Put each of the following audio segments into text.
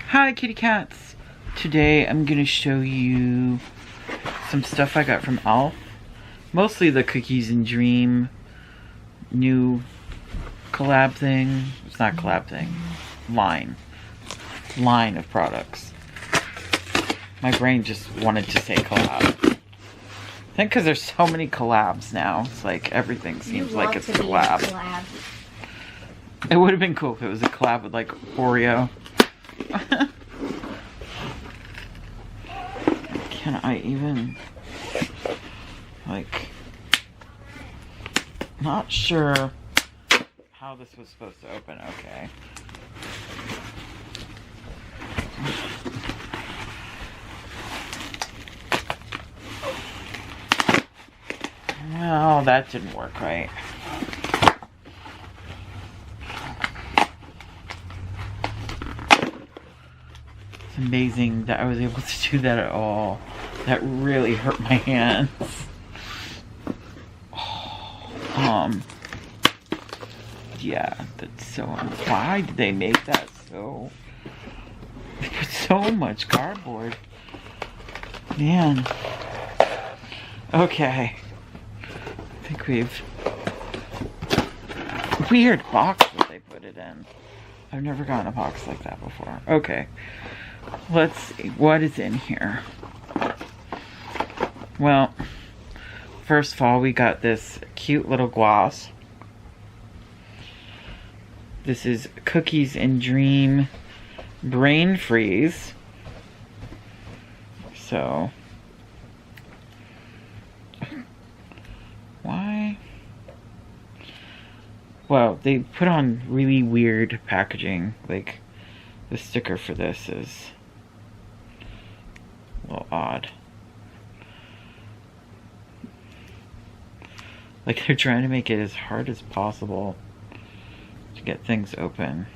Hi kitty cats! Today I'm gonna show you some stuff I got from Elf. Mostly the Cookies and Dream new collab thing. It's not collab thing. Line of products. My brain just wanted to say collab. I think because there's so many collabs now. It's like everything seems like it's a collab. It would have been cool if it was a collab with like Oreo. Can I even, like, not sure how this was supposed to open. Okay. Well, that didn't work right. It's amazing that I was able to do that at all. That really hurt my hands. Yeah, that's so, why did they make that so, they put so much cardboard. Man. Okay. I think we've, weird box that they put it in. I've never gotten a box like that before. Okay. Let's see, what is in here? Well, first of all, we got this cute little gloss. This is Cookies and Dream Brain Freeze. So, why? Well, they put on really weird packaging. Like, the sticker for this is a little odd. Like, they're trying to make it as hard as possible to get things open.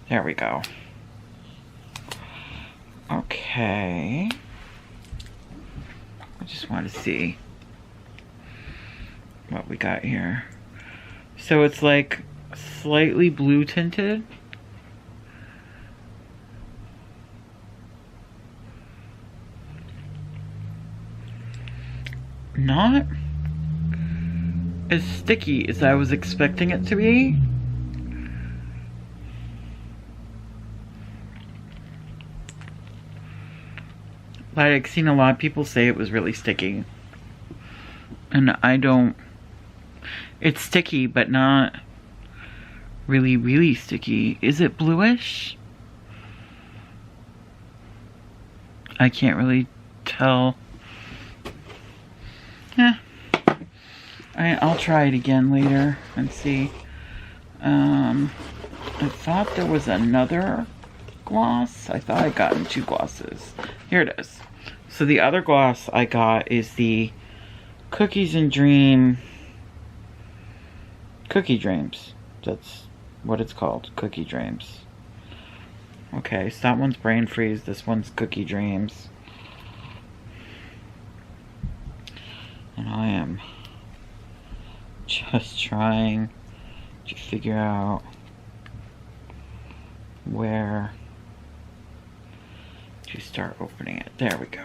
There we go. Okay. I just want to see what we got here. So it's like slightly blue tinted. Not as sticky as I was expecting it to be. Like, I've seen a lot of people say it was really sticky. And I don't... It's sticky, but not really, really sticky. Is it bluish? I can't really tell. Yeah. I'll try it again later and see. I thought there was another gloss. I thought I'd gotten two glosses. Here it is. So the other gloss I got is the Cookies and Dream Cookie Dreams. That's what it's called. Cookie Dreams. Okay, so that one's Brain Freeze. This one's Cookie Dreams. And I am just trying to figure out where to start opening it. There we go.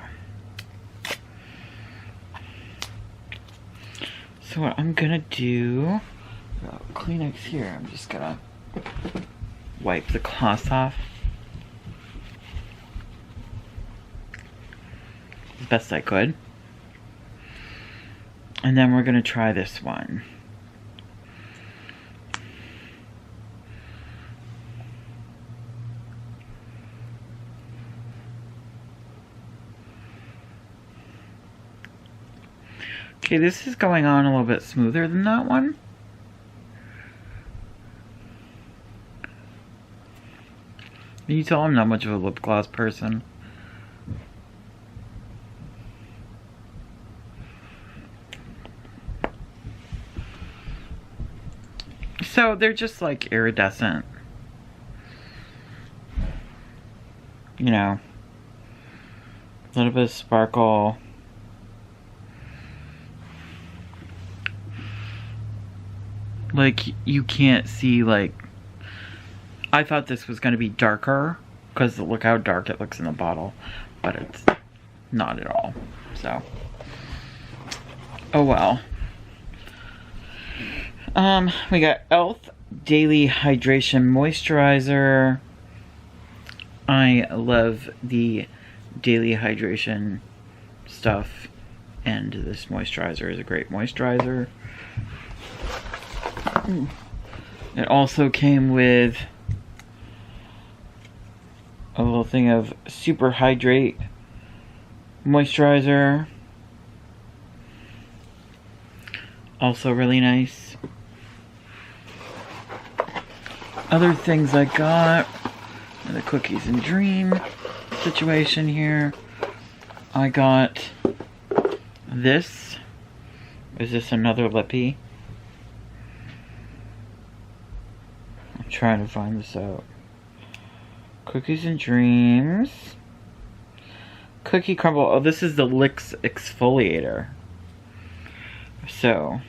So what I'm gonna do, Kleenex here, I'm just gonna wipe the cloth off as best I could. And then we're gonna try this one. Okay, this is going on a little bit smoother than that one. Can you tell I'm not much of a lip gloss person? So they're just like iridescent. You know, a little bit of sparkle. like you can't see, like, I thought this was going to be darker because look how dark it looks in the bottle, but it's not at all. So, oh well. We got Elf Daily Hydration Moisturizer. I love the daily hydration stuff, and this moisturizer is a great moisturizer. It also came with a little thing of Super Hydrate moisturizer. Also really nice. Other things I got, the Cookies and Dream situation here. I got this. Is this another lippy? I'm trying to find this out. Cookies and Dreams. Cookie Crumble. Oh, this is the Licks Exfoliator. So,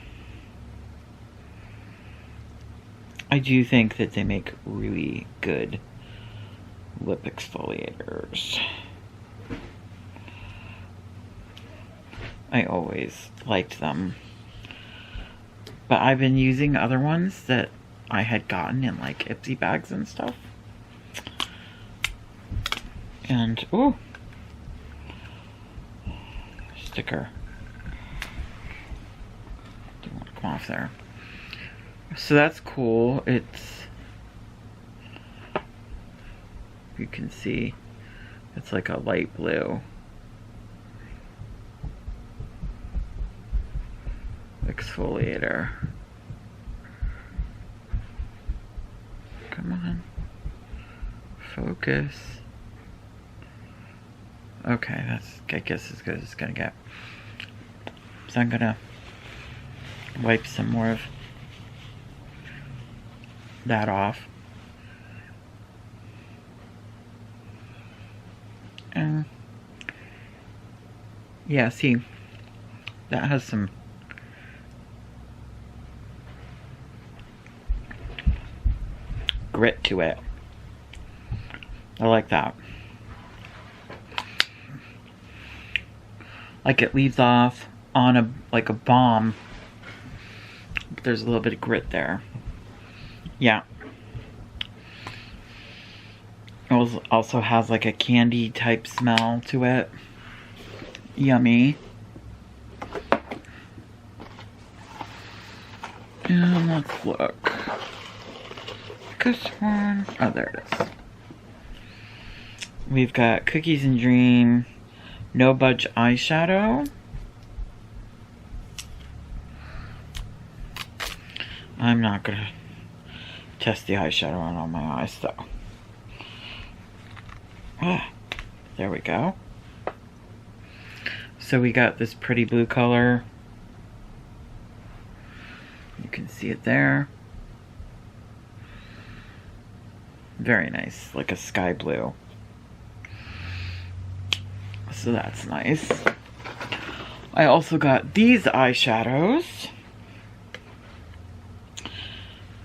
I do think that they make really good lip exfoliators. I always liked them. But I've been using other ones that I had gotten in like Ipsy bags and stuff. And, ooh, sticker. Don't want to come off there. So that's cool. It's, you can see, it's like a light blue. Exfoliator. Come on. Focus. Okay, that's, I guess, as good as it's gonna get. So I'm gonna wipe some more of that off. And yeah, see, that has some grit to it. I like that. Like it leaves off on a, like a balm. There's a little bit of grit there. Yeah. It also has like a candy type smell to it. Yummy. And let's look. This one. Oh, there it is. We've got Cookies and Dream No Budge eyeshadow. I'm not gonna test the eyeshadow on all my eyes though. Ah, there we go. So we got this pretty blue color. You can see it there. Very nice, like a sky blue. So that's nice. I also got these eyeshadows.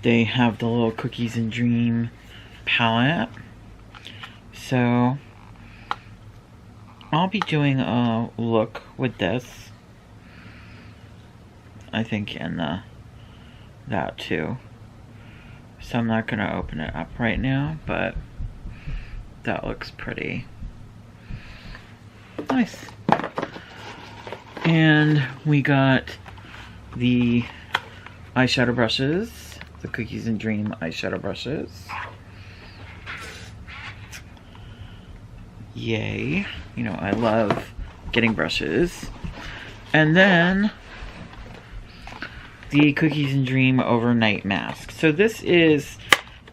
They have the little Cookies and Dream palette. So I'll be doing a look with this. I think in that too. So I'm not gonna open it up right now, but that looks pretty nice. And we got the eyeshadow brushes, the Cookies and Dream eyeshadow brushes. Yay. You know, I love getting brushes. And then the Cookies and Dream overnight mask. So this is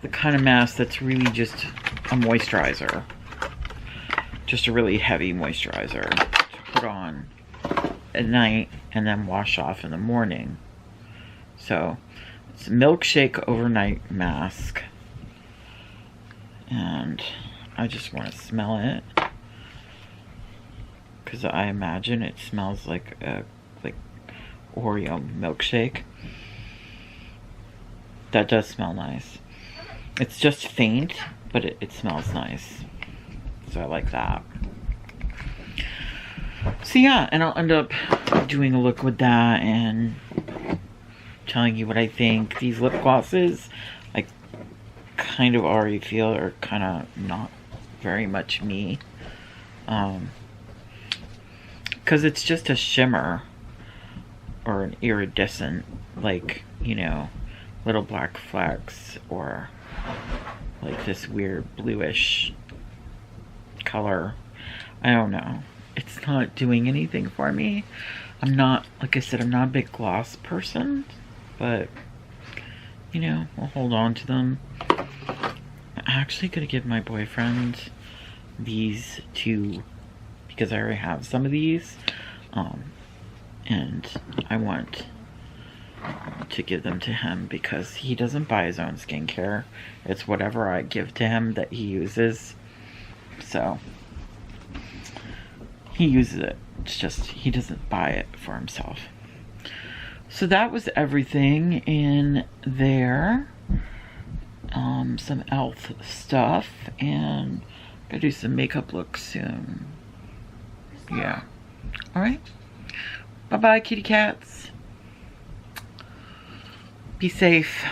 the kind of mask that's really just a moisturizer. Just a really heavy moisturizer to put on at night and then wash off in the morning. So it's a milkshake overnight mask. And I just want to smell it. Because I imagine it smells like a Oreo milkshake. That does smell nice. It's just faint, but it smells nice. So I like that. So yeah, and I'll end up doing a look with that and telling you what I think. These lip glosses, I kind of already feel are kind of not very much me. Because it's just a shimmer or an iridescent, like, you know, little black flecks or like this weird bluish color. I don't know. It's not doing anything for me. I'm not, like I said, I'm not a big gloss person, but you know, I'll hold on to them. I'm actually gonna give my boyfriend these two because I already have some of these, and I want to give them to him because he doesn't buy his own skincare. It's whatever I give to him that he uses. So he uses it. It's just he doesn't buy it for himself. So that was everything in there. Some e.l.f. stuff, and I'm gonna do some makeup looks soon. Yeah. Alright. Bye-bye, kitty cats. Be safe.